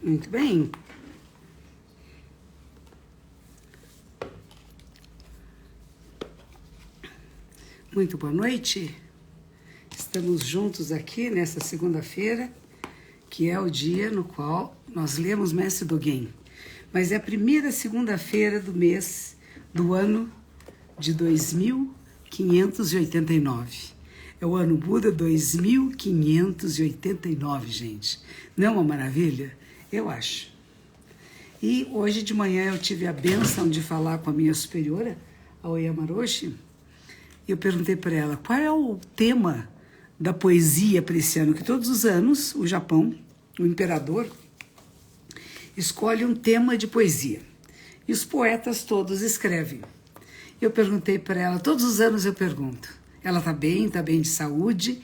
Muito bem. Muito boa noite. Estamos juntos aqui nesta segunda-feira, que é o dia no qual nós lemos Mestre Dogen. Mas é a primeira segunda-feira do mês do ano de 2589. É o ano Buda 2589, gente. Não é uma maravilha? Eu acho. E hoje de manhã eu tive a bênção de falar com a minha superiora, a Oyama Roshi, e eu perguntei para ela qual é o tema da poesia para esse ano, que todos os anos o Japão, o imperador, escolhe um tema de poesia. E os poetas todos escrevem. Eu perguntei para ela, todos os anos eu pergunto. Ela está bem de saúde.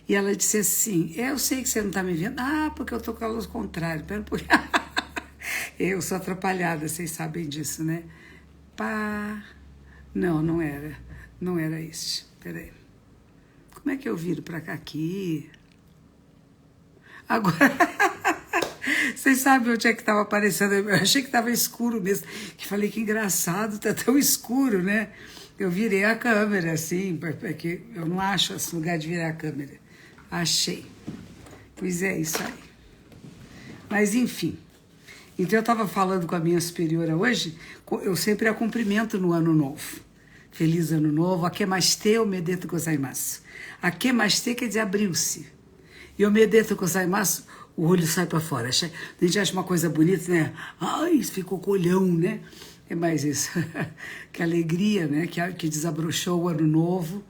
E ela disse assim, eu sei que você não está me vendo. Ah, porque eu estou com a luz contrária. Pera um pouquinho. Eu sou atrapalhada, vocês sabem disso, né? Pá. Não, não era. Não era isso. Peraí. Como é que eu viro para cá? Aqui. Agora... Vocês sabem onde é que estava aparecendo? Eu achei que estava escuro mesmo. Que falei que engraçado, tá tão escuro, né? Eu virei a câmera, assim, porque eu não acho esse lugar de virar a câmera. Achei. Pois é, isso aí. Mas, enfim. Então, eu estava falando com a minha superiora hoje, eu sempre a cumprimento no Ano Novo. Feliz Ano Novo. Akemashite omedeto gozaimasu. Akemashite quer dizer abriu-se. E omedeto gozaimasu, o olho sai para fora. A gente acha uma coisa bonita, né? Ai, ficou colhão, né? É mais isso. Que alegria, né? Que desabrochou o Ano Novo.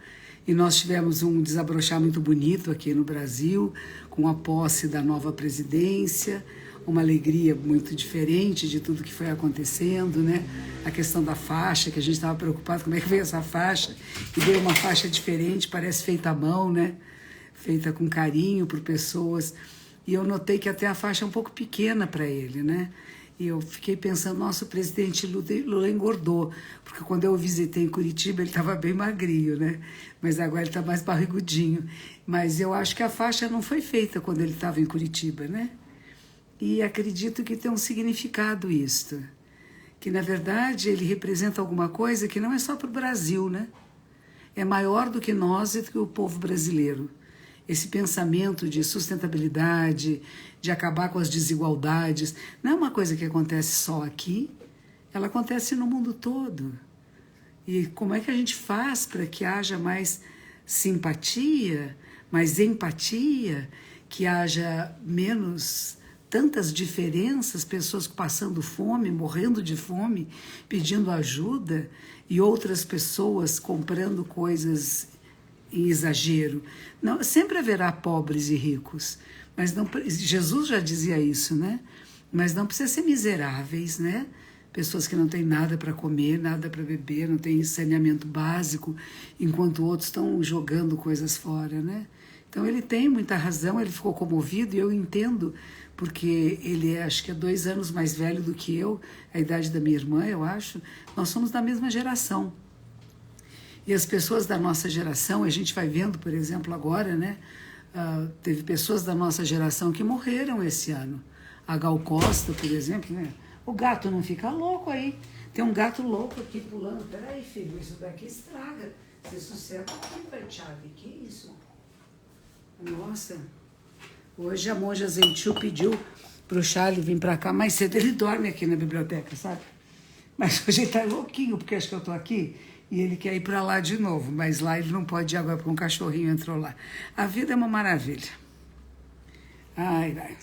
E nós tivemos um desabrochar muito bonito aqui no Brasil, com a posse da nova presidência, uma alegria muito diferente de tudo que foi acontecendo, né? A questão da faixa, que a gente estava preocupado, como é que veio essa faixa? E veio uma faixa diferente, parece feita à mão, né? Feita com carinho por pessoas. E eu notei que até a faixa é um pouco pequena para ele, né? E eu fiquei pensando, nossa, o presidente Lula engordou, porque quando eu o visitei em Curitiba ele estava bem magrinho, né? Mas agora ele está mais barrigudinho. Mas eu acho que a faixa não foi feita quando ele estava em Curitiba, né? E acredito que tem um significado isto, que na verdade ele representa alguma coisa que não é só para o Brasil, né? É maior do que nós e do que o povo brasileiro. Esse pensamento de sustentabilidade, de acabar com as desigualdades, não é uma coisa que acontece só aqui, ela acontece no mundo todo. E como é que a gente faz para que haja mais simpatia, mais empatia, que haja menos tantas diferenças, pessoas passando fome, morrendo de fome, pedindo ajuda, e outras pessoas comprando coisas em exagero. Não, sempre haverá pobres e ricos, mas não, Jesus já dizia isso, né? Mas não precisa ser miseráveis, né? Pessoas que não têm nada para comer, nada para beber, não têm saneamento básico, enquanto outros estão jogando coisas fora, né? Então ele tem muita razão, ele ficou comovido e eu entendo, porque ele é, acho que é 2 anos mais velho do que eu, a idade da minha irmã, eu acho. Nós somos da mesma geração. E as pessoas da nossa geração, a gente vai vendo, por exemplo, agora, né? Teve pessoas da nossa geração que morreram esse ano. A Gal Costa, por exemplo, né? O gato não fica louco aí. Tem um gato louco aqui pulando. Peraí, filho, isso daqui estraga. Você sossega aqui, pai Thiago. Que isso? Nossa. Hoje a monja Zentiu pediu pro Charlie vir pra cá mais cedo. Ele dorme aqui na biblioteca, sabe? Mas hoje ele tá louquinho, porque acho que eu tô aqui. E ele quer ir para lá de novo, mas lá ele não pode ir agora porque um cachorrinho entrou lá. A vida é uma maravilha. Ai, ai.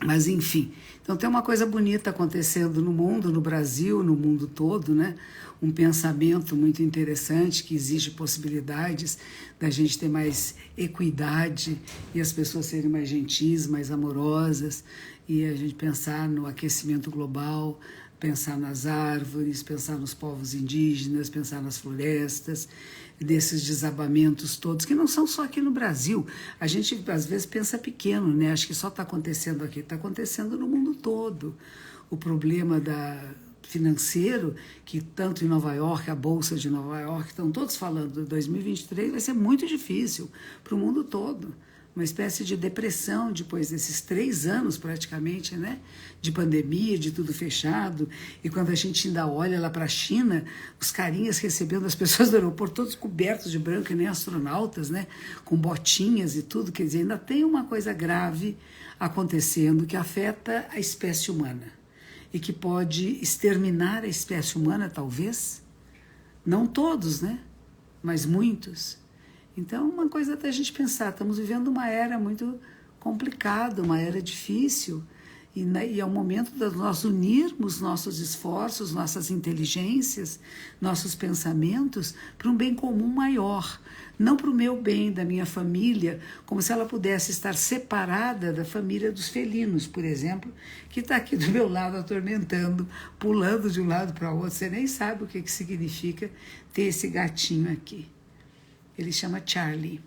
Mas enfim, então tem uma coisa bonita acontecendo no mundo, no Brasil, no mundo todo, né? Um pensamento muito interessante que exige possibilidades da gente ter mais equidade e as pessoas serem mais gentis, mais amorosas, e a gente pensar no aquecimento global, pensar nas árvores, pensar nos povos indígenas, pensar nas florestas, desses desabamentos todos, que não são só aqui no Brasil. A gente, às vezes, pensa pequeno, né? Acho que só está acontecendo aqui, está acontecendo no mundo todo. O problema financeiro, que tanto em Nova York, a Bolsa de Nova York, estão todos falando, 2023 vai ser muito difícil para o mundo todo. uma espécie de depressão depois desses 3 anos praticamente, né, de pandemia, de tudo fechado. E quando a gente ainda olha lá para a China, os carinhas recebendo as pessoas do aeroporto todos cobertos de branco, que nem astronautas, né, com botinhas e tudo, quer dizer, ainda tem uma coisa grave acontecendo que afeta a espécie humana e que pode exterminar a espécie humana, talvez. Não todos, né, mas muitos. Então, uma coisa até a gente pensar, estamos vivendo uma era muito complicada, uma era difícil, e é o momento de nós unirmos nossos esforços, nossas inteligências, nossos pensamentos para um bem comum maior, não para o meu bem, da minha família, como se ela pudesse estar separada da família dos felinos, por exemplo, que está aqui do meu lado atormentando, pulando de um lado para o outro, você nem sabe o que significa ter esse gatinho aqui. Ele chama Charlie.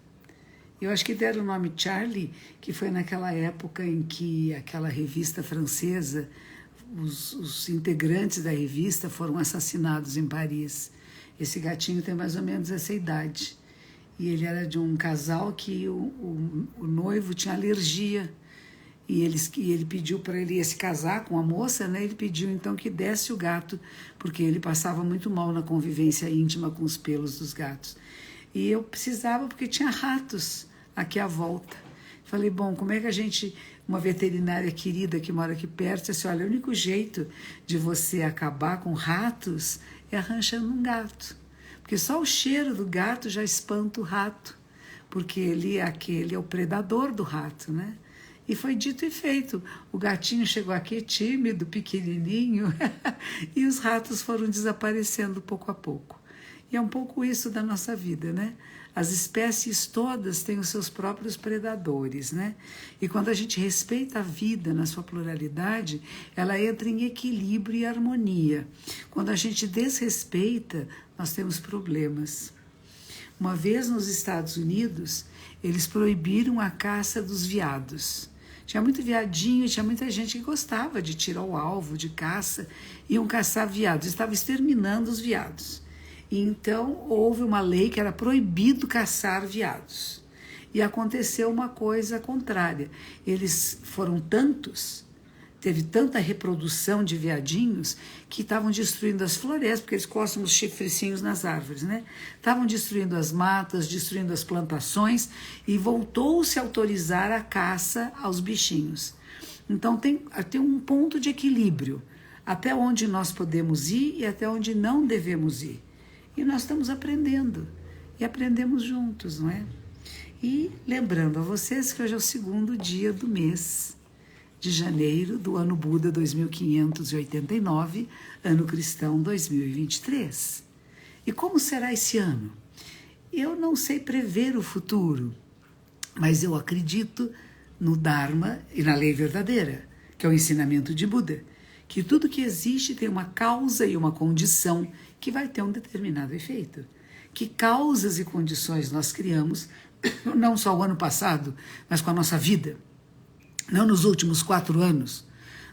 Eu acho que deram o nome Charlie, que foi naquela época em que aquela revista francesa, os integrantes da revista foram assassinados em Paris. Esse gatinho tem mais ou menos essa idade. E ele era de um casal que o noivo tinha alergia. E ele pediu para ele se casar com a moça, né? Ele pediu então que desse o gato, porque ele passava muito mal na convivência íntima com os pelos dos gatos. E eu precisava, porque tinha ratos aqui à volta. Falei, bom, como é que a gente, uma veterinária querida que mora aqui perto, disse, olha, o único jeito de você acabar com ratos é arranjando um gato. Porque só o cheiro do gato já espanta o rato, porque aquele é o predador do rato, né? E foi dito e feito. O gatinho chegou aqui tímido, pequenininho, e os ratos foram desaparecendo pouco a pouco. E é um pouco isso da nossa vida, né? As espécies todas têm os seus próprios predadores, né? E quando a gente respeita a vida na sua pluralidade, ela entra em equilíbrio e harmonia. Quando a gente desrespeita, nós temos problemas. Uma vez nos Estados Unidos, eles proibiram a caça dos veados. Tinha muito veadinho, tinha muita gente que gostava de tirar o alvo de caça, iam caçar veados, estavam exterminando os veados. E então houve uma lei que era proibido caçar veados. E aconteceu uma coisa contrária. Eles foram tantos, teve tanta reprodução de veadinhos que estavam destruindo as florestas, porque eles coçam os chifrecinhos nas árvores, né? Estavam destruindo as matas, destruindo as plantações e voltou-se a autorizar a caça aos bichinhos. Então tem um ponto de equilíbrio, até onde nós podemos ir e até onde não devemos ir. E nós estamos aprendendo, e aprendemos juntos, não é? E lembrando a vocês que hoje é o 2º dia do mês de janeiro do ano Buda 2589, ano cristão 2023. E como será esse ano? Eu não sei prever o futuro, mas eu acredito no Dharma e na lei verdadeira, que é o ensinamento de Buda, que tudo que existe tem uma causa e uma condição que vai ter um determinado efeito. Que causas e condições nós criamos, não só o ano passado, mas com a nossa vida. Não nos últimos 4 anos,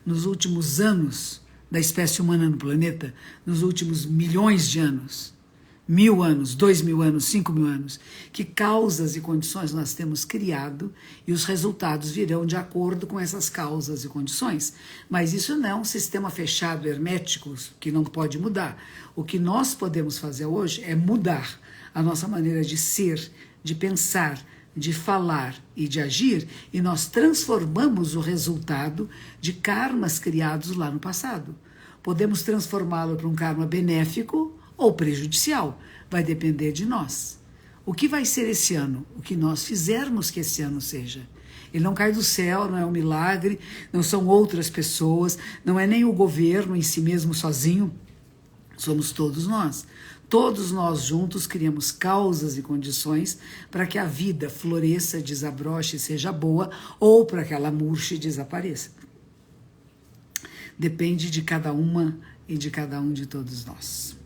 nos últimos anos da espécie humana no planeta, nos últimos milhões de anos, 1000 anos, 2000 anos, 5000 anos, que causas e condições nós temos criado e os resultados virão de acordo com essas causas e condições. Mas isso não é um sistema fechado, hermético, que não pode mudar. O que nós podemos fazer hoje é mudar a nossa maneira de ser, de pensar, de falar e de agir, e nós transformamos o resultado de karmas criados lá no passado. Podemos transformá-lo para um karma benéfico ou prejudicial, vai depender de nós. O que vai ser esse ano? O que nós fizermos que esse ano seja. Ele não cai do céu, não é um milagre, não são outras pessoas, não é nem o governo em si mesmo sozinho, somos todos nós. Todos nós juntos criamos causas e condições para que a vida floresça, desabroche, seja boa, ou para que ela murche e desapareça. Depende de cada uma e de cada um de todos nós.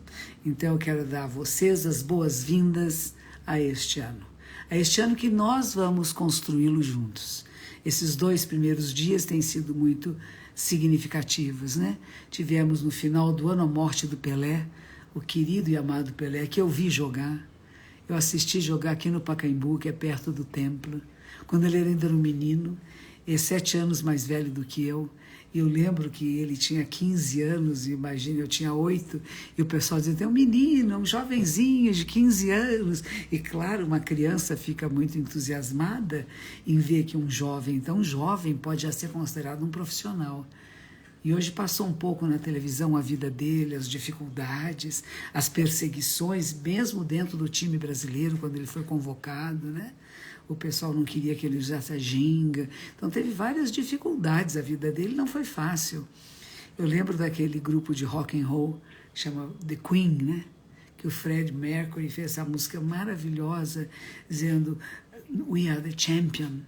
Então eu quero dar a vocês as boas-vindas a este ano. A este ano que nós vamos construí-lo juntos. Esses 2 primeiros dias têm sido muito significativos, né? Tivemos no final do ano a morte do Pelé, o querido e amado Pelé, que eu vi jogar. Eu assisti jogar aqui no Pacaembu, que é perto do templo. quando ele ainda era um menino, 7 anos mais velho do que eu. Eu lembro que ele tinha 15 anos, e imagina, eu tinha 8, e o pessoal dizia, é um menino, é um jovenzinho de 15 anos. E claro, uma criança fica muito entusiasmada em ver que um jovem tão jovem pode já ser considerado um profissional. E hoje passou um pouco na televisão a vida dele, as dificuldades, as perseguições, mesmo dentro do time brasileiro, quando ele foi convocado, né? O pessoal não queria que ele usasse a ginga. Então teve várias dificuldades, a vida dele não foi fácil. Eu lembro daquele grupo de rock and roll, chama The Queen, né? Que o Fred Mercury fez essa música maravilhosa, dizendo We are the champion.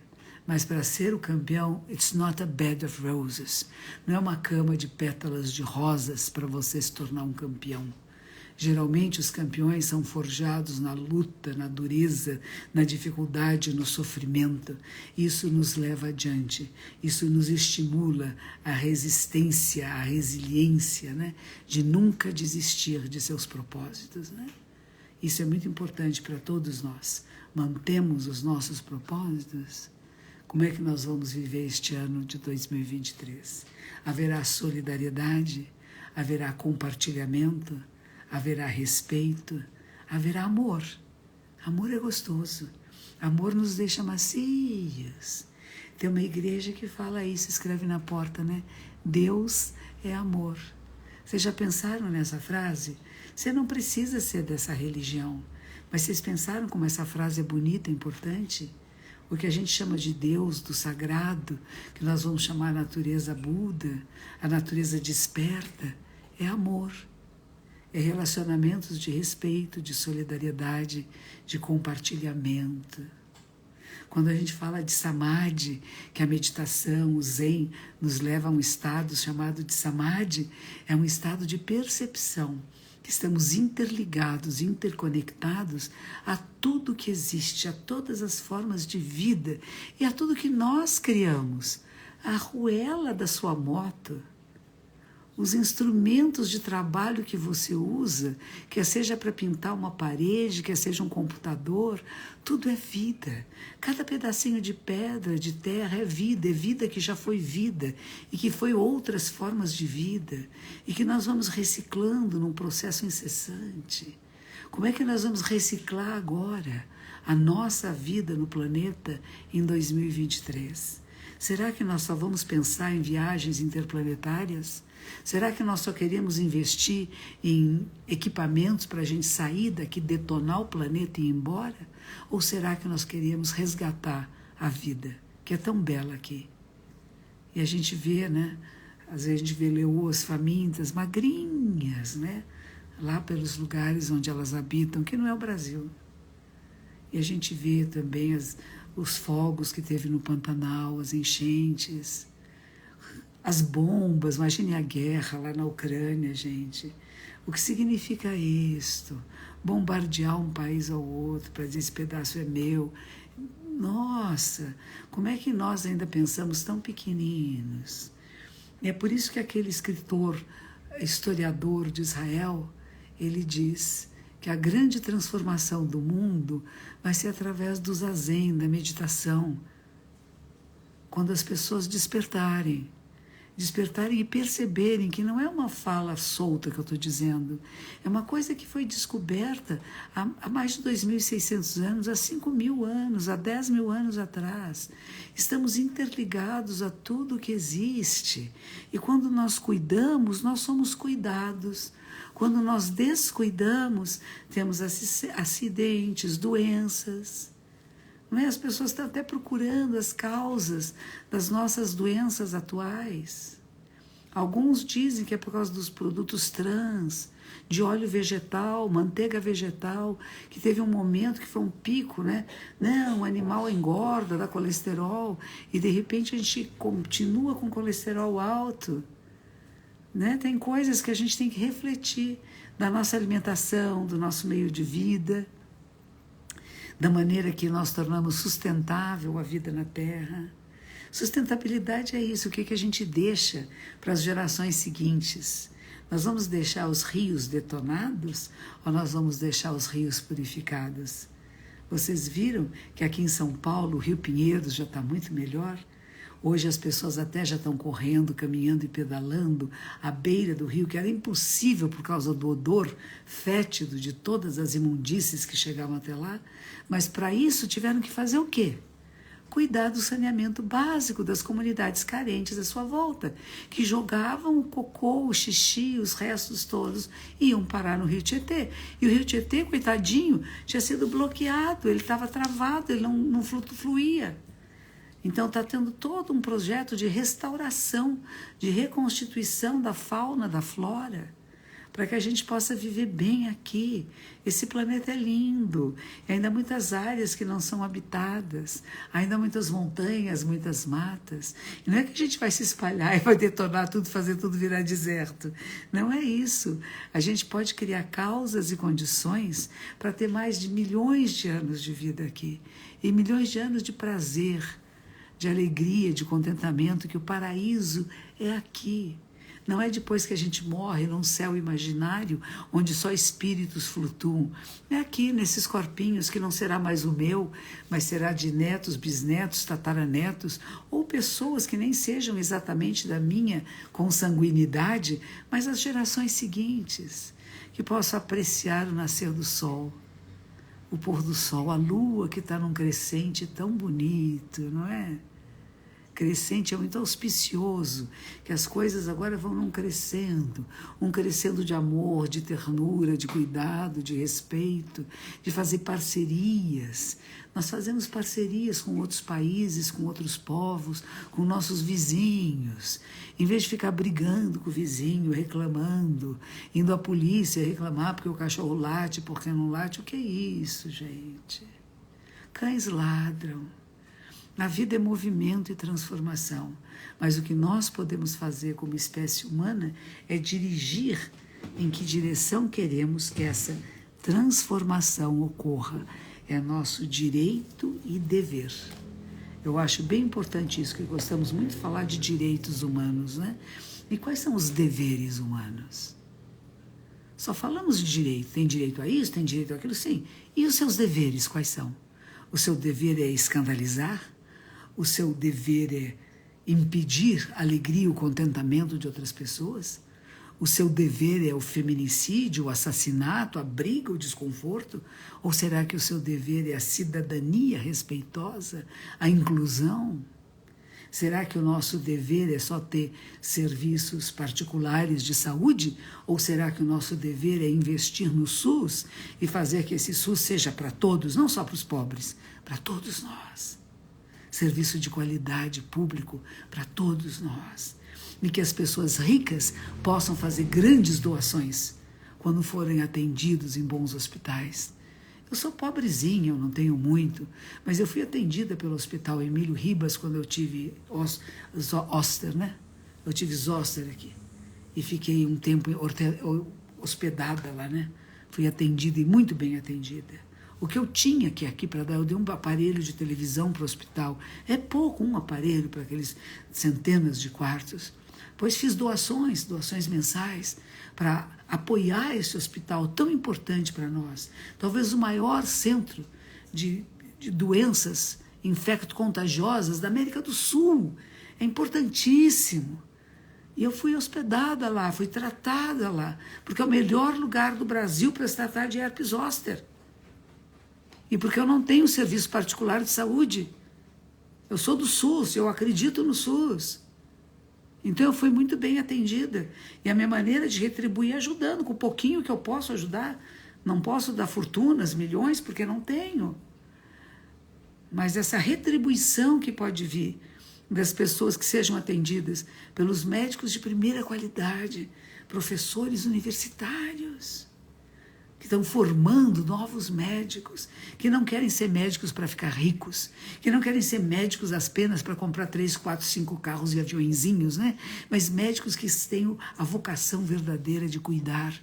Mas para ser o campeão, it's not a bed of roses. Não é uma cama de pétalas de rosas para você se tornar um campeão. Geralmente os campeões são forjados na luta, na dureza, na dificuldade, no sofrimento. Isso nos leva adiante, isso nos estimula a resistência, a resiliência, né? De nunca desistir de seus propósitos, né? Isso é muito importante para todos nós. Mantemos os nossos propósitos. Como é que nós vamos viver este ano de 2023? Haverá solidariedade, haverá compartilhamento, haverá respeito, haverá amor. Amor é gostoso. Amor nos deixa macios. Tem uma igreja que fala isso, escreve na porta, né? Deus é amor. Vocês já pensaram nessa frase? Você não precisa ser dessa religião, mas vocês pensaram como essa frase é bonita, importante? O que a gente chama de Deus, do sagrado, que nós vamos chamar a natureza Buda, a natureza desperta, é amor. É relacionamentos de respeito, de solidariedade, de compartilhamento. Quando a gente fala de Samadhi, que a meditação, o Zen, nos leva a um estado chamado de Samadhi, é um estado de percepção, que estamos interligados, interconectados a tudo que existe, a todas as formas de vida e a tudo que nós criamos. A arruela da sua moto, os instrumentos de trabalho que você usa, quer seja para pintar uma parede, quer seja um computador, tudo é vida. Cada pedacinho de pedra, de terra é vida que já foi vida e que foi outras formas de vida e que nós vamos reciclando num processo incessante. Como é que nós vamos reciclar agora a nossa vida no planeta em 2023? Será que nós só vamos pensar em viagens interplanetárias? Será que nós só queremos investir em equipamentos para a gente sair daqui, detonar o planeta e ir embora? Ou será que nós queremos resgatar a vida, que é tão bela aqui? E a gente vê, né? Às vezes a gente vê leoas famintas, magrinhas, né? Lá pelos lugares onde elas habitam, que não é o Brasil. E a gente vê também os fogos que teve no Pantanal, as enchentes, as bombas, imagine a guerra lá na Ucrânia, gente. O que significa isto? Bombardear um país ao outro para dizer esse pedaço é meu. Nossa, como é que nós ainda pensamos tão pequeninos? É por isso que aquele escritor, historiador de Israel, ele diz que a grande transformação do mundo vai ser através do zazen, da meditação. Quando as pessoas despertarem e perceberem que não é uma fala solta que eu estou dizendo, é uma coisa que foi descoberta há mais de 2.600 anos, há 5.000 anos, há 10.000 anos atrás. Estamos interligados a tudo que existe. E quando nós cuidamos, nós somos cuidados. Quando nós descuidamos, temos acidentes, doenças. Não é? As pessoas estão até procurando as causas das nossas doenças atuais. Alguns dizem que é por causa dos produtos trans, de óleo vegetal, manteiga vegetal, que teve um momento que foi um pico, né? Não, o animal engorda, dá colesterol, e de repente a gente continua com colesterol alto. Né? Tem coisas que a gente tem que refletir da nossa alimentação, do nosso meio de vida, da maneira que nós tornamos sustentável a vida na Terra. Sustentabilidade é isso, o que a gente deixa para as gerações seguintes. Nós vamos deixar os rios detonados ou nós vamos deixar os rios purificados? Vocês viram que aqui em São Paulo o Rio Pinheiros já está muito melhor? Hoje as pessoas até já estão correndo, caminhando e pedalando à beira do rio, que era impossível por causa do odor fétido de todas as imundícies que chegavam até lá. Mas para isso tiveram que fazer o quê? Cuidar do saneamento básico das comunidades carentes à sua volta, que jogavam o cocô, o xixi, os restos todos, iam parar no Rio Tietê. E o Rio Tietê, coitadinho, tinha sido bloqueado, ele estava travado, ele não fluía. Então está tendo todo um projeto de restauração, de reconstituição da fauna, da flora, para que a gente possa viver bem aqui. Esse planeta é lindo, e ainda há muitas áreas que não são habitadas, ainda há muitas montanhas, muitas matas. E não é que a gente vai se espalhar e vai detonar tudo, fazer tudo virar deserto. Não é isso. A gente pode criar causas e condições para ter mais de milhões de anos de vida aqui, e milhões de anos de prazer, de alegria, de contentamento, que o paraíso é aqui. Não é depois que a gente morre num céu imaginário, onde só espíritos flutuam. É aqui, nesses corpinhos, que não será mais o meu, mas será de netos, bisnetos, tataranetos, ou pessoas que nem sejam exatamente da minha consanguinidade, mas as gerações seguintes, que possam apreciar o nascer do sol, o pôr do sol, a lua que está num crescente tão bonito, não é? Crescente é muito auspicioso, que as coisas agora vão um crescendo de amor, de ternura, de cuidado, de respeito, de fazer parcerias. Nós fazemos parcerias com outros países, com outros povos, com nossos vizinhos. Em vez de ficar brigando com o vizinho, reclamando, indo à polícia reclamar porque o cachorro late, porque não late, o que é isso, gente? Cães ladram. A vida é movimento e transformação, mas o que nós podemos fazer como espécie humana é dirigir em que direção queremos que essa transformação ocorra. É nosso direito e dever. Eu acho bem importante isso, que gostamos muito de falar de direitos humanos, né? E quais são os deveres humanos? Só falamos de direito. Tem direito a isso, tem direito àquilo, sim. E os seus deveres, quais são? O seu dever é escandalizar? O seu dever é impedir a alegria e o contentamento de outras pessoas? O seu dever é o feminicídio, o assassinato, a briga, o desconforto? Ou será que o seu dever é a cidadania respeitosa, a inclusão? Será que o nosso dever é só ter serviços particulares de saúde? Ou será que o nosso dever é investir no SUS e fazer que esse SUS seja para todos, não só para os pobres, para todos nós? Serviço de qualidade público para todos nós. E que as pessoas ricas possam fazer grandes doações quando forem atendidos em bons hospitais. Eu sou pobrezinha, eu não tenho muito, mas eu fui atendida pelo Hospital Emílio Ribas quando eu tive Zoster, né? Eu tive Zoster aqui. E fiquei um tempo hospedada lá, né? Fui atendida e muito bem atendida. O que eu tinha aqui para dar, eu dei um aparelho de televisão para o hospital. É pouco, um aparelho para aqueles centenas de quartos. Pois fiz doações mensais, para apoiar esse hospital tão importante para nós. Talvez o maior centro de doenças infecto-contagiosas da América do Sul. É importantíssimo. E eu fui hospedada lá, fui tratada lá, porque é o melhor lugar do Brasil para se tratar de herpes zoster. E porque eu não tenho serviço particular de saúde. Eu sou do SUS, eu acredito no SUS. Então eu fui muito bem atendida. E a minha maneira de retribuir é ajudando, com o pouquinho que eu posso ajudar. Não posso dar fortunas, milhões, porque não tenho. Mas essa retribuição que pode vir das pessoas que sejam atendidas pelos médicos de primeira qualidade, professores universitários, que estão formando novos médicos, que não querem ser médicos para ficar ricos, que não querem ser médicos apenas para comprar 3, 4, 5 carros e aviõezinhos, né? Mas médicos que tenham a vocação verdadeira de cuidar,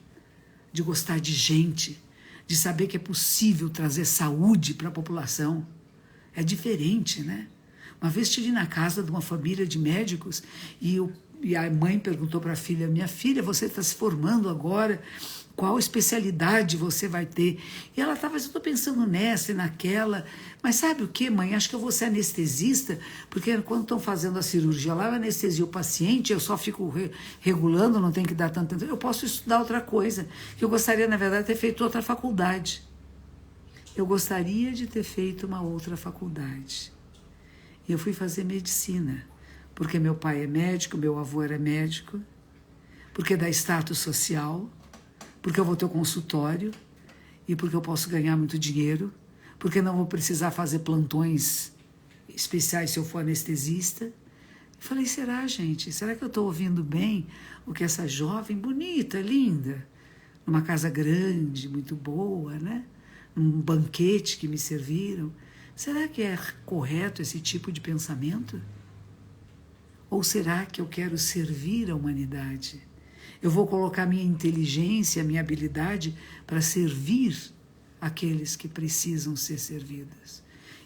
de gostar de gente, de saber que é possível trazer saúde para a população. É diferente, né? Uma vez estive na casa de uma família de médicos e a mãe perguntou para a filha: minha filha, você está se formando agora, qual especialidade você vai ter. E ela estava, eu estou pensando nessa e naquela, mas sabe o que, mãe? Acho que eu vou ser anestesista, porque quando estão fazendo a cirurgia lá, eu anestesio o paciente, eu só fico regulando, não tenho que dar tanto tempo. Eu posso estudar outra coisa, que eu gostaria, na verdade, de ter feito outra faculdade. Eu gostaria de ter feito uma outra faculdade. E eu fui fazer medicina, porque meu pai é médico, meu avô era médico, porque dá status social, porque eu vou ter um consultório e porque eu posso ganhar muito dinheiro, porque não vou precisar fazer plantões especiais se eu for anestesista. Eu falei, será, gente? Será que eu estou ouvindo bem o que essa jovem bonita, linda, numa casa grande, muito boa, né? Num banquete que me serviram, será que é correto esse tipo de pensamento? Ou será que eu quero servir a humanidade? Eu vou colocar minha inteligência, minha habilidade para servir aqueles que precisam ser servidos.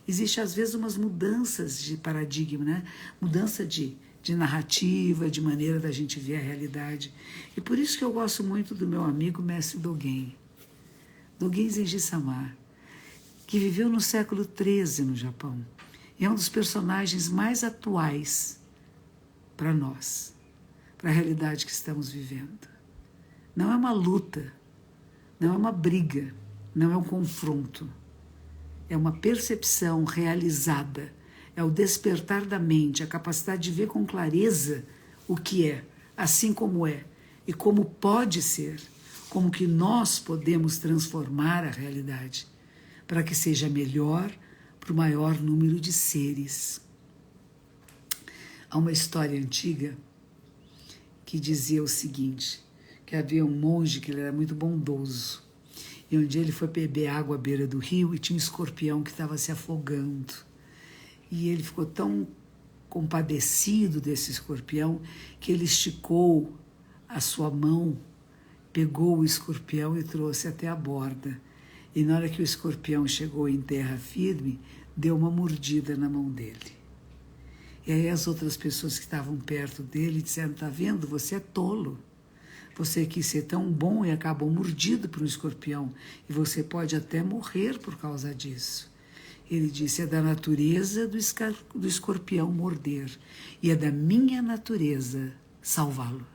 Existe, às vezes, umas mudanças de paradigma, né? Mudança de narrativa, de maneira da gente ver a realidade. E por isso que eu gosto muito do meu amigo Mestre Dogen, Dogen Zenji-sama, que viveu no século XIII no Japão. E é um dos personagens mais atuais para nós, para a realidade que estamos vivendo. Não é uma luta, não é uma briga, não é um confronto. É uma percepção realizada, é o despertar da mente, a capacidade de ver com clareza o que é, assim como é, e como pode ser, como que nós podemos transformar a realidade para que seja melhor para o maior número de seres. Há uma história antiga que dizia o seguinte, que havia um monge que ele era muito bondoso, e um dia ele foi beber água à beira do rio e tinha um escorpião que estava se afogando. E ele ficou tão compadecido desse escorpião que ele esticou a sua mão, pegou o escorpião e trouxe até a borda. E na hora que o escorpião chegou em terra firme, deu uma mordida na mão dele. E aí as outras pessoas que estavam perto dele disseram, tá vendo, você é tolo. Você quis ser tão bom e acabou mordido por um escorpião. E você pode até morrer por causa disso. Ele disse, é da natureza do escorpião morder. E é da minha natureza salvá-lo.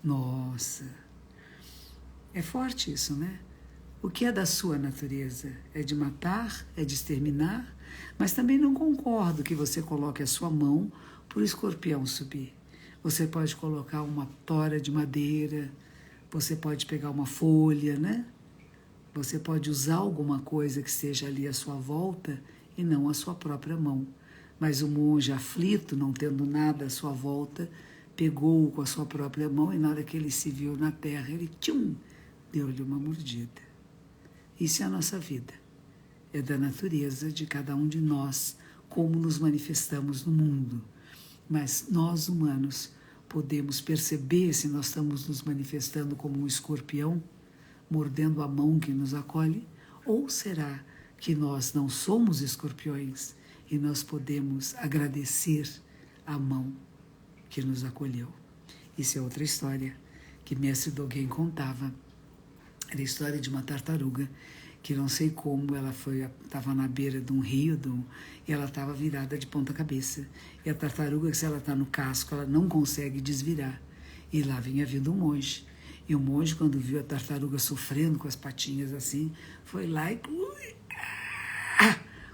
Nossa, é forte isso, né? O que é da sua natureza? É de matar? É de exterminar? Mas também não concordo que você coloque a sua mão para o escorpião subir. Você pode colocar uma tora de madeira, você pode pegar uma folha, né? Você pode usar alguma coisa que esteja ali à sua volta e não a sua própria mão. Mas o monge aflito, não tendo nada à sua volta, pegou-o com a sua própria mão e na hora que ele se viu na terra, ele deu-lhe uma mordida. Isso é a nossa vida. É da natureza de cada um de nós, como nos manifestamos no mundo. Mas nós, humanos, podemos perceber se nós estamos nos manifestando como um escorpião, mordendo a mão que nos acolhe, ou será que nós não somos escorpiões e nós podemos agradecer a mão que nos acolheu? Isso é outra história que Mestre Dogen contava. Era a história de uma tartaruga que não sei como ela estava na beira de um rio e ela estava virada de ponta cabeça. E a tartaruga, se ela está no casco, ela não consegue desvirar. E lá vinha vindo um monge. E o monge, quando viu a tartaruga sofrendo com as patinhas assim, foi lá e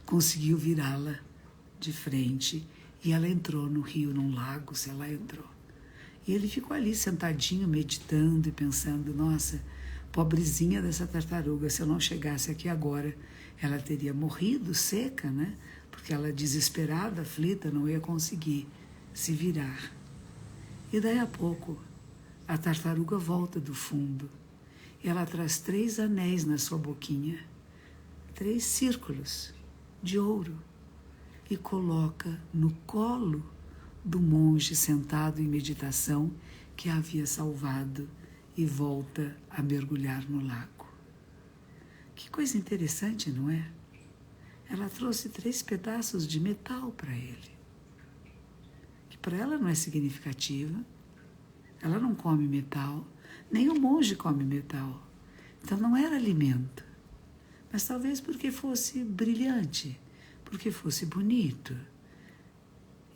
conseguiu virá-la de frente. E ela entrou no rio, num lago, se ela entrou. E ele ficou ali sentadinho, meditando e pensando, nossa, pobrezinha dessa tartaruga, se eu não chegasse aqui agora, ela teria morrido seca, né? Porque ela, desesperada, aflita, não ia conseguir se virar. E daí a pouco, a tartaruga volta do fundo e ela traz 3 anéis na sua boquinha, 3 círculos de ouro, e coloca no colo do monge sentado em meditação que a havia salvado e volta a mergulhar no lago. Que coisa interessante, não é? Ela trouxe 3 pedaços de metal para ele, que para ela não é significativa, ela não come metal, Nem o monge come metal. Então não era alimento. Mas talvez porque fosse brilhante, porque fosse bonito.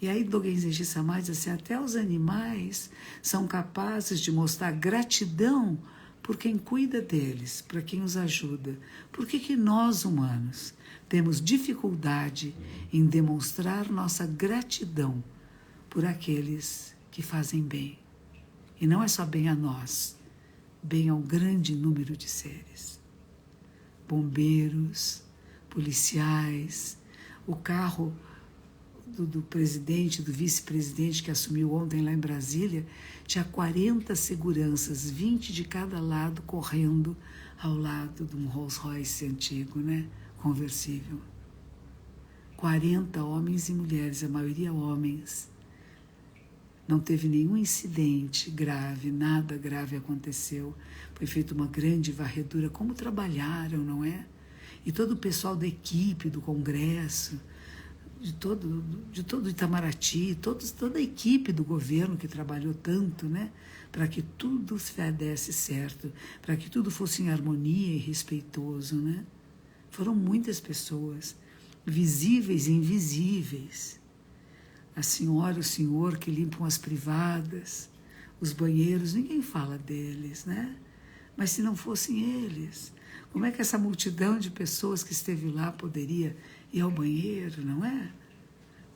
E aí Dogen Zenji Samar diz assim, até os animais são capazes de mostrar gratidão por quem cuida deles, para quem os ajuda. Por que nós, humanos, temos dificuldade em demonstrar nossa gratidão por aqueles que fazem bem? E não é só bem a nós, bem ao grande número de seres. Bombeiros, policiais, o carro do presidente, do vice-presidente que assumiu ontem lá em Brasília, tinha 40 seguranças, 20 de cada lado, correndo ao lado de um Rolls Royce antigo, né? Conversível. 40 homens e mulheres, a maioria homens. Não teve nenhum incidente grave, nada grave aconteceu. Foi feita uma grande varredura. Como trabalharam, não é? E todo o pessoal da equipe, do Congresso, de todo Itamaraty, toda a equipe do governo que trabalhou tanto, né? Para que tudo desse certo, para que tudo fosse em harmonia e respeitoso, né? Foram muitas pessoas, visíveis e invisíveis. A senhora e o senhor que limpam as privadas, os banheiros, ninguém fala deles, né? Mas se não fossem eles, como é que essa multidão de pessoas que esteve lá poderia ir ao banheiro, não é?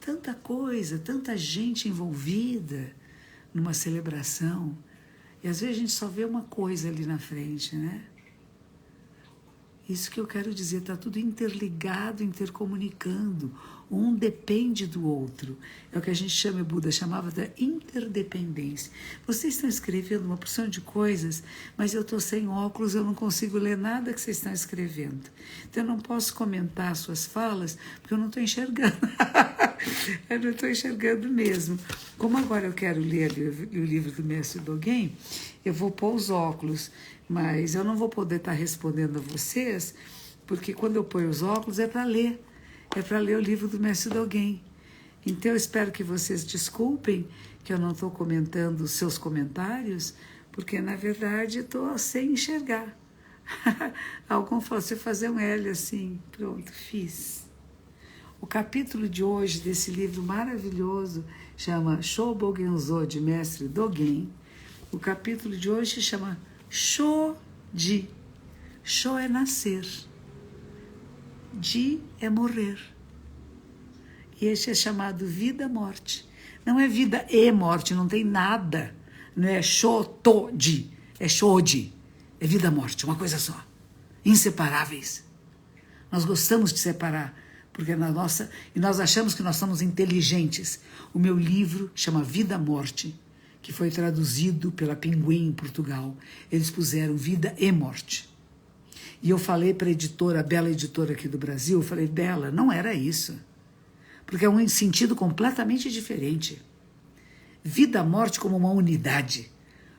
Tanta coisa, tanta gente envolvida numa celebração. E às vezes a gente só vê uma coisa ali na frente, né? Isso que eu quero dizer, está tudo interligado, intercomunicando. Um depende do outro. É o que a gente chama, Buda chamava da interdependência. Vocês estão escrevendo uma porção de coisas, mas eu estou sem óculos, eu não consigo ler nada que vocês estão escrevendo. Então eu não posso comentar suas falas, porque eu não estou enxergando. Eu não estou enxergando mesmo. Como agora eu quero ler o livro do Mestre Dogen, eu vou pôr os óculos, mas eu não vou poder estar respondendo a vocês, porque quando eu ponho os óculos é para ler o livro do Mestre Dogen. Então eu espero que vocês desculpem que eu não estou comentando os seus comentários, porque na verdade estou sem enxergar. Algum falou, você fazer um L assim, pronto, fiz. O capítulo de hoje desse livro maravilhoso chama Shobogenzo, de Mestre Dogen. O capítulo de hoje chama Shoji. Sho é nascer. Ji é morrer. E este é chamado vida-morte. Não é vida e morte, não tem nada. Não é Shotoji, é Shoji. É vida-morte, uma coisa só. Inseparáveis. Nós gostamos de separar, porque e nós achamos que nós somos inteligentes. O meu livro chama Vida-Morte, que foi traduzido pela Pinguim em Portugal. Eles puseram vida e morte. E eu falei para a editora, a bela editora aqui do Brasil, eu falei, Bela, não era isso. Porque é um sentido completamente diferente. Vida-morte como uma unidade.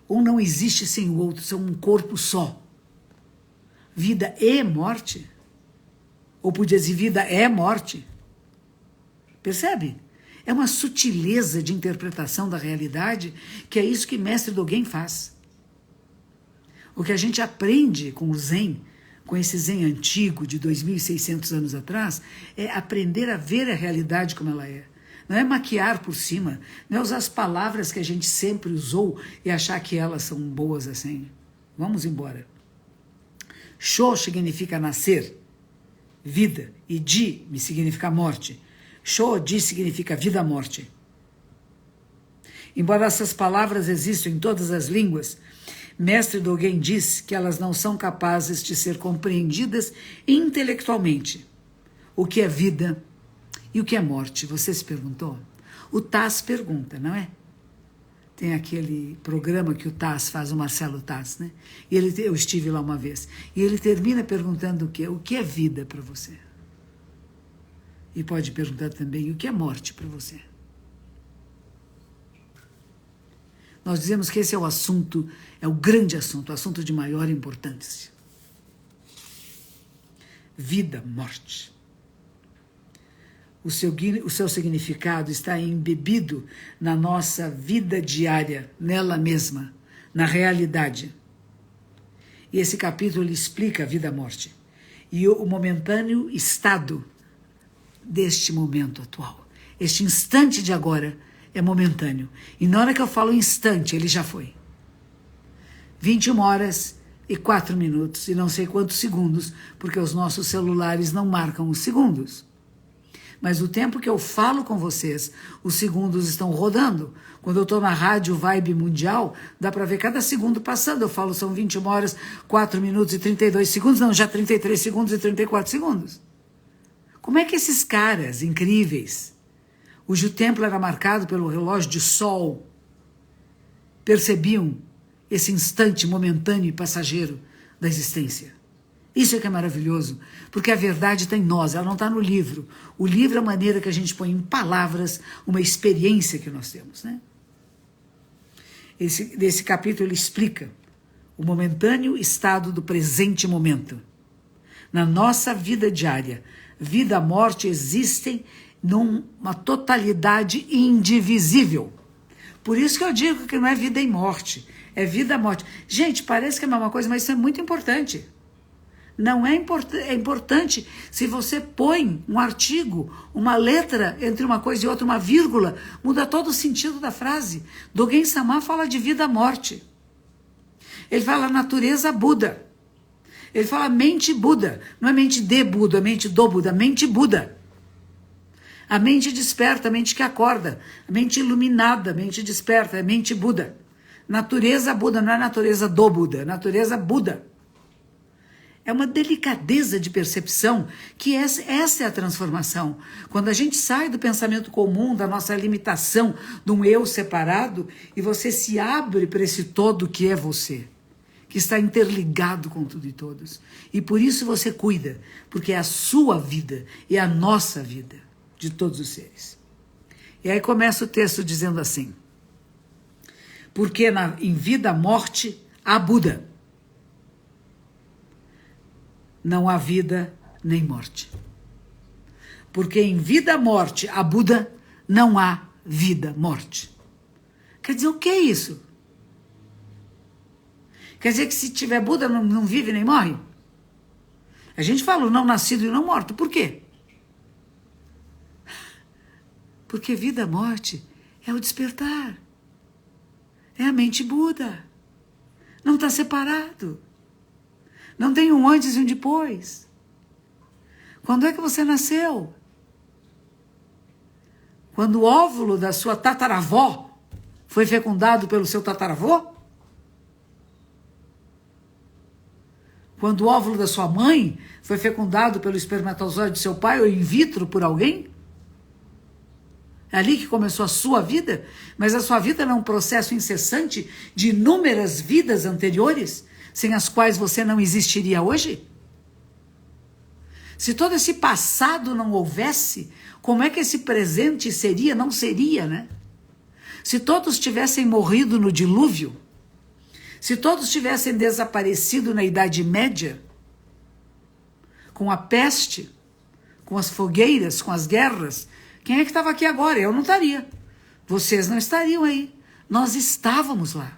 Um não existe sem o outro, são um corpo só. Vida e morte. Ou podia dizer vida é morte. Percebe? É uma sutileza de interpretação da realidade, que é isso que Mestre Dogen faz. O que a gente aprende com o Zen, com esse Zen antigo de 2.600 anos atrás, é aprender a ver a realidade como ela é. Não é maquiar por cima, não é usar as palavras que a gente sempre usou e achar que elas são boas assim. Vamos embora. Sho significa nascer, vida, e Ji significa morte. Shoji significa vida-morte. Embora essas palavras existam em todas as línguas, Mestre Dogen diz que elas não são capazes de ser compreendidas intelectualmente. O que é vida e o que é morte? Você se perguntou? O Taz pergunta, não é? Tem aquele programa que o Taz faz, o Marcelo Taz, né? E eu estive lá uma vez. E ele termina perguntando o quê? O que é vida para você? E pode perguntar também o que é morte para você. Nós dizemos que esse é o assunto, é o grande assunto, o assunto de maior importância. Vida, morte. O seu significado está embebido na nossa vida diária, nela mesma, na realidade. E esse capítulo ele explica a vida e a morte. E o momentâneo estado deste momento atual. Este instante de agora é momentâneo. E na hora que eu falo instante, ele já foi. 21h04 e não sei quantos segundos, porque os nossos celulares não marcam os segundos. Mas o tempo que eu falo com vocês, os segundos estão rodando. Quando eu estou na rádio Vibe Mundial, dá para ver cada segundo passando. Eu falo, são 21h04 e 32 segundos, não, já 33 segundos e 34 segundos. Como é que esses caras incríveis, cujo templo era marcado pelo relógio de sol, percebiam esse instante momentâneo e passageiro da existência? Isso é que é maravilhoso, porque a verdade está em nós, ela não está no livro. O livro é a maneira que a gente põe em palavras uma experiência que nós temos, né? Esse capítulo ele explica o momentâneo estado do presente momento. Na nossa vida diária, vida e morte existem numa totalidade indivisível. Por isso que eu digo que não é vida e morte, é vida e morte. Gente, parece que é a mesma coisa, mas isso é muito importante. Não é importante se você põe um artigo, uma letra entre uma coisa e outra, uma vírgula, muda todo o sentido da frase. Dogen Sama fala de vida e morte. Ele fala natureza Buda. Ele fala mente Buda. Não é mente de Buda, é mente do Buda, mente Buda. A mente desperta, a mente que acorda. A mente iluminada, a mente desperta, é mente Buda. Natureza Buda, não é natureza do Buda, é natureza Buda. É uma delicadeza de percepção que essa é a transformação. Quando a gente sai do pensamento comum, da nossa limitação, de um eu separado, e você se abre para esse todo que é você, que está interligado com tudo e todos. E por isso você cuida, porque é a sua vida, é a nossa vida, de todos os seres. E aí começa o texto dizendo assim: porque em vida e morte há Buda. Não há vida nem morte. Porque em vida e morte há Buda, não há vida, morte. Quer dizer, o que é isso? Quer dizer que se tiver Buda não vive nem morre? A gente fala o não nascido e o não morto. Por quê? Porque vida e morte é o despertar. É a mente Buda. Não está separado. Não tem um antes e um depois. Quando é que você nasceu? Quando o óvulo da sua tataravó foi fecundado pelo seu tataravô? Quando o óvulo da sua mãe foi fecundado pelo espermatozoide do seu pai ou in vitro por alguém? É ali que começou a sua vida? Mas a sua vida não é um processo incessante de inúmeras vidas anteriores, sem as quais você não existiria hoje? Se todo esse passado não houvesse, como é que esse presente seria? Não seria, né? Se todos tivessem morrido no dilúvio, se todos tivessem desaparecido na Idade Média, com a peste, com as fogueiras, com as guerras, quem é que estava aqui agora? Eu não estaria. Vocês não estariam aí. Nós estávamos lá.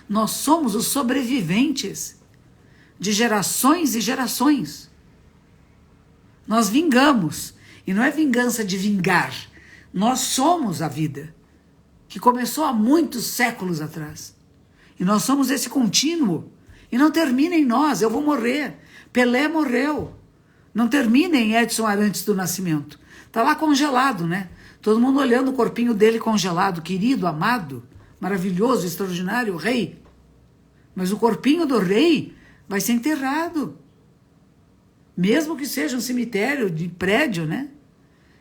Nós somos os sobreviventes de gerações e gerações. Nós vingamos. E não é vingança de vingar. Nós somos a vida, que começou há muitos séculos atrás. E nós somos esse contínuo. E não termina em nós. Eu vou morrer. Pelé morreu. Não termina em Edson Arantes do Nascimento. Está lá congelado, né? Todo mundo olhando o corpinho dele congelado. Querido, amado, maravilhoso, extraordinário, rei. Mas o corpinho do rei vai ser enterrado. Mesmo que seja um cemitério de prédio, né?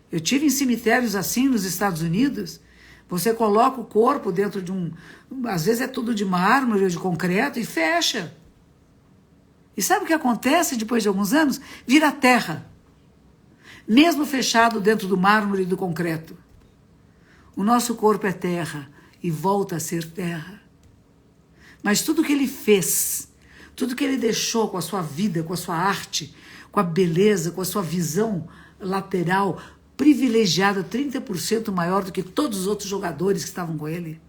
Eu tive em cemitérios assim nos Estados Unidos. Você coloca o corpo dentro de às vezes é tudo de mármore ou de concreto e fecha. E sabe o que acontece depois de alguns anos? Vira terra. Mesmo fechado dentro do mármore e do concreto. O nosso corpo é terra e volta a ser terra. Mas tudo que ele fez, tudo que ele deixou com a sua vida, com a sua arte, com a beleza, com a sua visão lateral, privilegiada, 30% maior do que todos os outros jogadores que estavam com ele.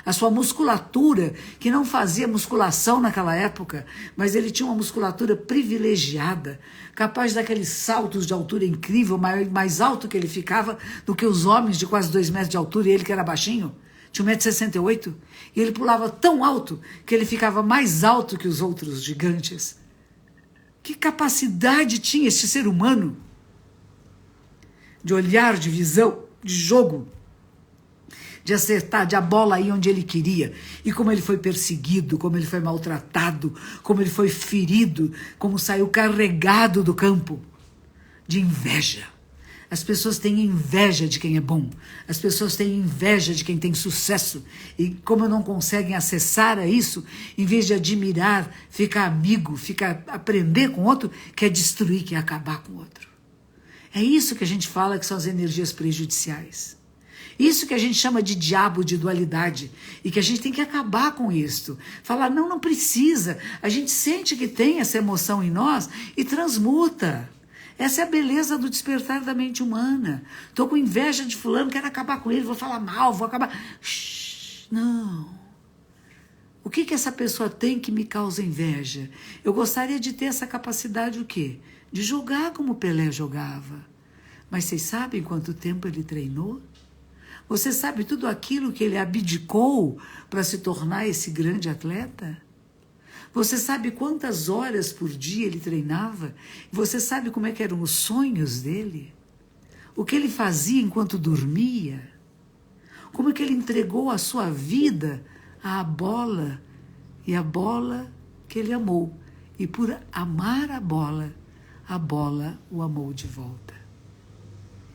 A sua musculatura, que não fazia musculação naquela época, mas ele tinha uma musculatura privilegiada, capaz daqueles saltos de altura incrível, mais alto que ele ficava do que os homens de quase 2 metros de altura, e ele que era baixinho, tinha 1,68 m, e ele pulava tão alto que ele ficava mais alto que os outros gigantes. Que capacidade tinha este ser humano de olhar, de visão, de jogo, de acertar, de a bola ir onde ele queria. E como ele foi perseguido, como ele foi maltratado, como ele foi ferido, como saiu carregado do campo de inveja. As pessoas têm inveja de quem é bom. As pessoas têm inveja de quem tem sucesso. E como não conseguem acessar a isso, em vez de admirar, ficar amigo, aprender com outro, quer destruir, quer acabar com o outro. É isso que a gente fala que são as energias prejudiciais. Isso que a gente chama de diabo, de dualidade. E que a gente tem que acabar com isso. Falar, não precisa. A gente sente que tem essa emoção em nós e transmuta. Essa é a beleza do despertar da mente humana. Estou com inveja de fulano, quero acabar com ele, vou falar mal, vou acabar... Shhh, não. O que essa pessoa tem que me causa inveja? Eu gostaria de ter essa capacidade o quê? De jogar como Pelé jogava. Mas vocês sabem quanto tempo ele treinou? Você sabe tudo aquilo que ele abdicou para se tornar esse grande atleta? Você sabe quantas horas por dia ele treinava? Você sabe como é que eram os sonhos dele? O que ele fazia enquanto dormia? Como é que ele entregou a sua vida à bola? E a bola que ele amou. E por amar a bola o amou de volta.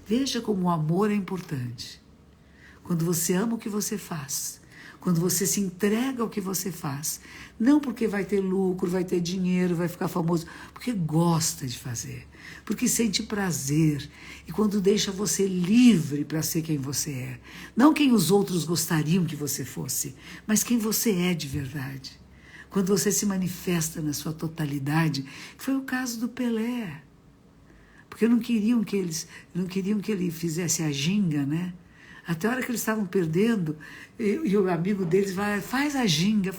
Veja como o amor é importante. Quando você ama o que você faz, quando você se entrega ao que você faz, não porque vai ter lucro, vai ter dinheiro, vai ficar famoso, porque gosta de fazer, porque sente prazer, e quando deixa você livre para ser quem você é, não quem os outros gostariam que você fosse, mas quem você é de verdade. Quando você se manifesta na sua totalidade, que foi o caso do Pelé, porque não queriam que ele fizesse a ginga, né? Até a hora que eles estavam perdendo, e o amigo deles vai, faz a ginga.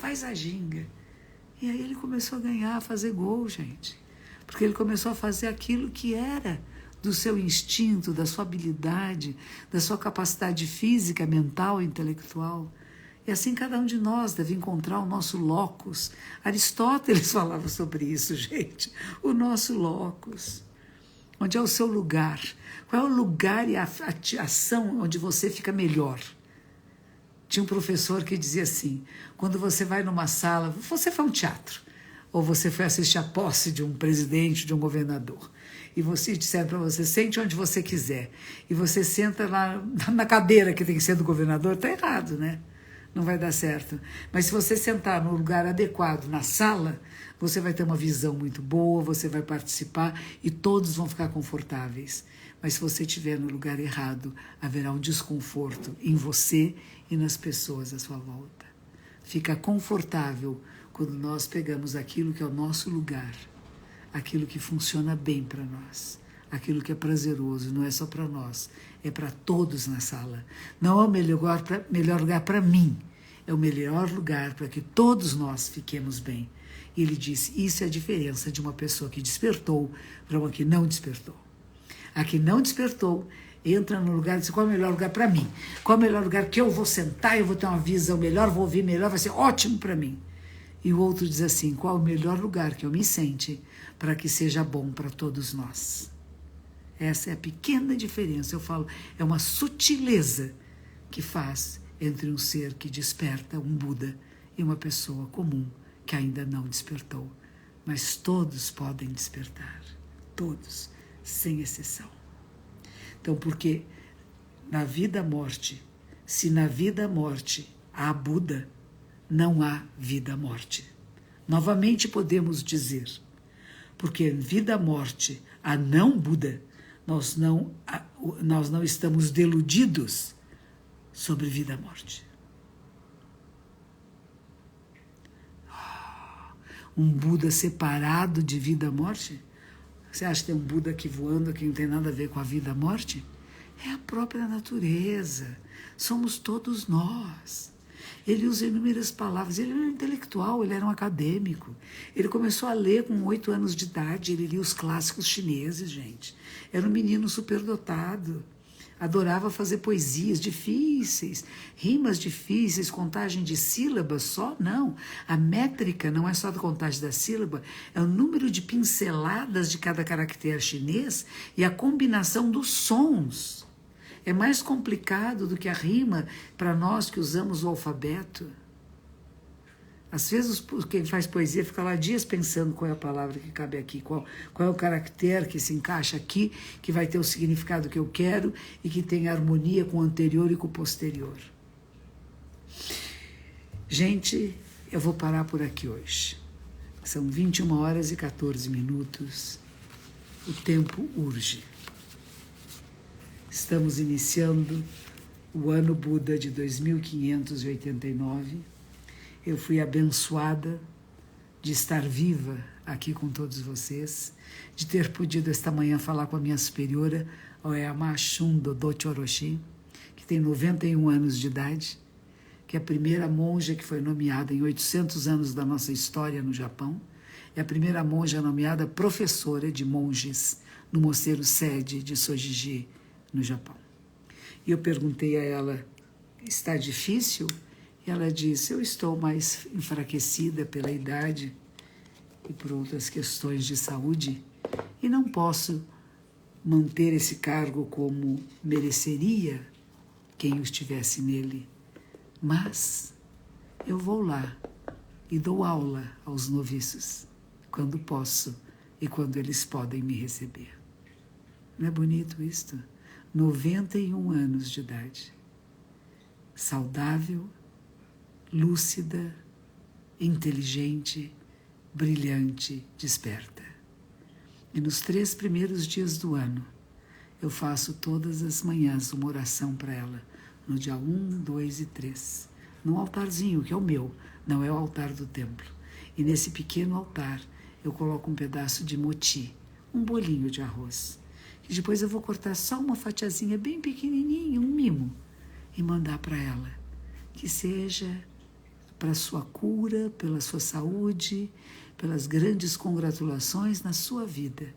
E aí ele começou a ganhar, a fazer gol, gente. Porque ele começou a fazer aquilo que era do seu instinto, da sua habilidade, da sua capacidade física, mental e intelectual. E assim cada um de nós deve encontrar o nosso locus. Aristóteles falava sobre isso, gente. O nosso locus. Onde é o seu lugar? Qual é o lugar e a ação onde você fica melhor? Tinha um professor que dizia assim, quando você vai numa sala, você foi a um teatro, ou você foi assistir a posse de um presidente, de um governador, e você disser para você, sente onde você quiser, e você senta lá na cadeira que tem que ser do governador, está errado, né? Não vai dar certo. Mas se você sentar no lugar adequado, na sala, você vai ter uma visão muito boa, você vai participar e todos vão ficar confortáveis. Mas se você estiver no lugar errado, haverá um desconforto em você e nas pessoas à sua volta. Fica confortável quando nós pegamos aquilo que é o nosso lugar, aquilo que funciona bem para nós, aquilo que é prazeroso, não é só para nós, é para todos na sala. Não é o melhor lugar para mim, é o melhor lugar para que todos nós fiquemos bem. E ele disse, isso é a diferença de uma pessoa que despertou para uma que não despertou. A que não despertou entra no lugar e diz, qual é o melhor lugar para mim? Qual é o melhor lugar que eu vou sentar, eu vou ter uma visão melhor, vou ouvir melhor, vai ser ótimo para mim. E o outro diz assim, qual é o melhor lugar que eu me sente para que seja bom para todos nós? Essa é a pequena diferença, eu falo, é uma sutileza que faz entre um ser que desperta, um Buda, e uma pessoa comum que ainda não despertou. Mas todos podem despertar, todos, sem exceção. Então, porque na vida-morte, se na vida-morte há Buda, não há vida-morte. Novamente podemos dizer, porque em vida-morte há não Buda, nós não estamos deludidos sobre vida-morte. Um Buda separado de vida-morte? Você acha que tem um Buda aqui voando que não tem nada a ver com a vida-morte? É a própria natureza. Somos todos nós. Ele usa inúmeras palavras. Ele era um intelectual, ele era um acadêmico. Ele começou a ler com 8 anos de idade, ele lia os clássicos chineses, gente. Era um menino superdotado. Adorava fazer poesias difíceis, rimas difíceis, contagem de sílabas só, não. A métrica não é só a contagem da sílaba, é o número de pinceladas de cada caractere chinês e a combinação dos sons. É mais complicado do que a rima para nós que usamos o alfabeto. Às vezes quem faz poesia fica lá dias pensando qual é a palavra que cabe aqui, qual é o caractere que se encaixa aqui, que vai ter o significado que eu quero e que tem harmonia com o anterior e com o posterior. Gente, eu vou parar por aqui hoje. São 21 horas e 14 minutos. O tempo urge. Estamos iniciando o ano Buda de 2589. Eu fui abençoada de estar viva aqui com todos vocês, de ter podido esta manhã falar com a minha superiora, Oyama Shun Dodochi Orochi, que tem 91 anos de idade, que é a primeira monja que foi nomeada em 800 anos da nossa história no Japão, é a primeira monja nomeada professora de monges no mosteiro sede de Sojiji, no Japão. E eu perguntei a ela, está difícil? E ela disse, eu estou mais enfraquecida pela idade e por outras questões de saúde e não posso manter esse cargo como mereceria quem o estivesse nele. Mas eu vou lá e dou aula aos noviços quando posso e quando eles podem me receber. Não é bonito isto? 91 anos de idade. Saudável, lúcida, inteligente, brilhante, desperta. E nos 3 primeiros dias do ano, eu faço todas as manhãs uma oração para ela, no dia 1, 2 e 3, num altarzinho, que é o meu, não é o altar do templo. E nesse pequeno altar, eu coloco um pedaço de moti, um bolinho de arroz, que depois eu vou cortar só uma fatiazinha bem pequenininha, um mimo, e mandar para ela, que seja para a sua cura, pela sua saúde, pelas grandes congratulações na sua vida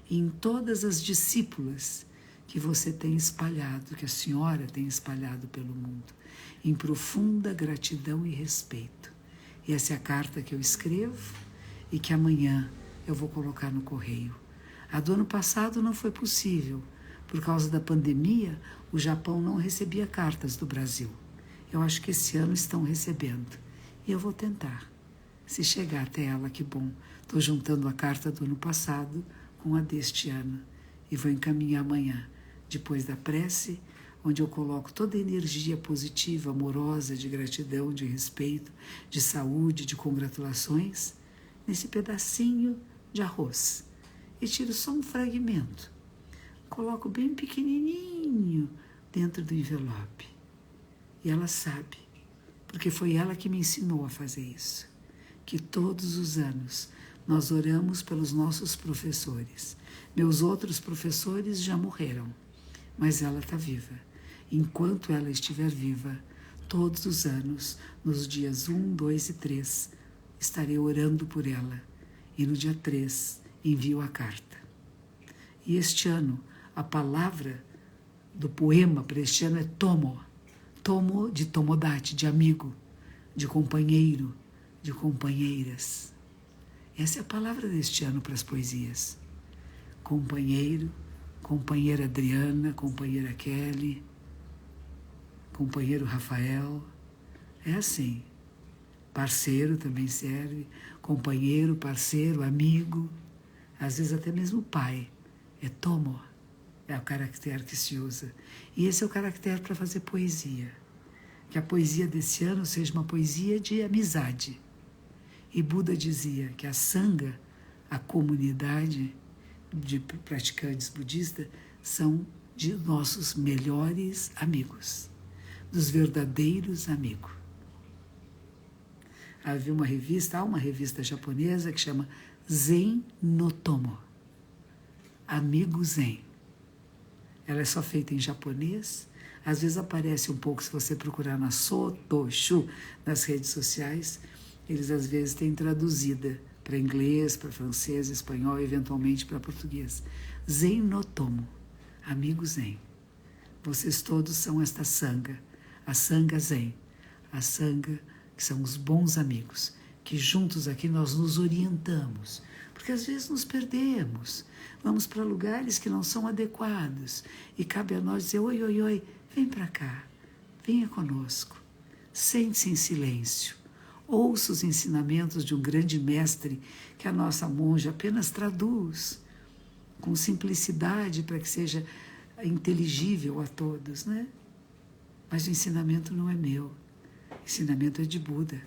e em todas as discípulas que você tem espalhado, que a senhora tem espalhado pelo mundo, em profunda gratidão e respeito. E essa é a carta que eu escrevo e que amanhã eu vou colocar no correio. A do ano passado não foi possível. Por causa da pandemia, o Japão não recebia cartas do Brasil. Eu acho que esse ano estão recebendo. E eu vou tentar. Se chegar até ela, que bom. Estou juntando a carta do ano passado com a deste ano. E vou encaminhar amanhã, depois da prece, onde eu coloco toda a energia positiva, amorosa, de gratidão, de respeito, de saúde, de congratulações, nesse pedacinho de arroz. E tiro só um fragmento. Coloco bem pequenininho dentro do envelope. E ela sabe. Porque foi ela que me ensinou a fazer isso. Que todos os anos nós oramos pelos nossos professores. Meus outros professores já morreram, mas ela está viva. Enquanto ela estiver viva, todos os anos, nos dias 1, 2 e 3, estarei orando por ela. E no dia 3, envio a carta. E este ano, a palavra do poema para este ano é tomo. Tomo de tomodachi, de amigo, de companheiro, de companheiras. Essa é a palavra deste ano para as poesias. Companheiro, companheira Adriana, companheira Kelly, companheiro Rafael. É assim. Parceiro também serve. Companheiro, parceiro, amigo. Às vezes até mesmo pai. É tomo. É o caractere que se usa. E esse é o caractere para fazer poesia. Que a poesia desse ano seja uma poesia de amizade. E Buda dizia que a Sangha, a comunidade de praticantes budistas, são de nossos melhores amigos, dos verdadeiros amigos. Havia uma revista, há uma revista japonesa que chama Zen no Tomo, Amigo Zen. Ela é só feita em japonês. Às vezes aparece um pouco, se você procurar na Sotoshu, nas redes sociais, eles às vezes têm traduzida para inglês, para francês, espanhol, eventualmente para português. Zen no Tomo, amigo Zen. Vocês todos são esta Sangha, a Sangha Zen, a Sangha que são os bons amigos, que juntos aqui nós nos orientamos, porque às vezes nos perdemos, vamos para lugares que não são adequados e cabe a nós dizer, oi, oi, oi, vem para cá, venha conosco, sente-se em silêncio, ouça os ensinamentos de um grande mestre que a nossa monja apenas traduz com simplicidade para que seja inteligível a todos, né? Mas o ensinamento não é meu, o ensinamento é de Buda,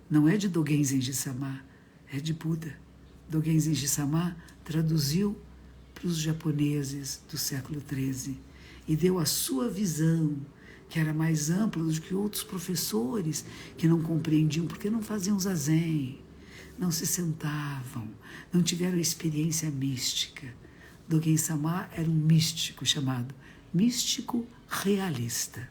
não é de Dogen Zenji-sama, é de Buda. Dogen Zenji-sama traduziu para os japoneses do século XIII e deu a sua visão, que era mais ampla do que outros professores que não compreendiam, porque não faziam zazen, não se sentavam, não tiveram experiência mística. Dogen-sama era um místico chamado místico realista.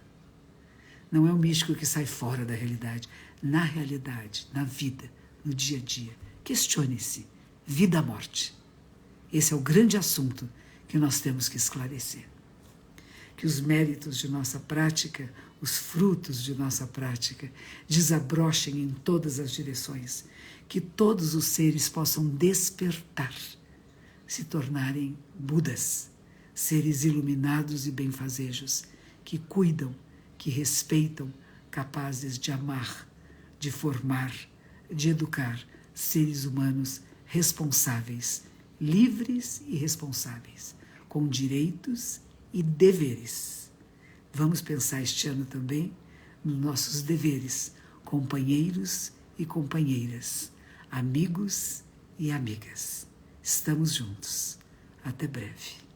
Não é um místico que sai fora da realidade, na realidade, na vida, no dia a dia. Questione-se, vida-morte. Esse é o grande assunto que nós temos que esclarecer. Que os méritos de nossa prática, os frutos de nossa prática, desabrochem em todas as direções, que todos os seres possam despertar, se tornarem Budas, seres iluminados e benfazejos, que cuidam, que respeitam, capazes de amar, de formar, de educar seres humanos responsáveis, livres e responsáveis, com direitos e deveres. Vamos pensar este ano também nos nossos deveres, companheiros e companheiras, amigos e amigas. Estamos juntos. Até breve.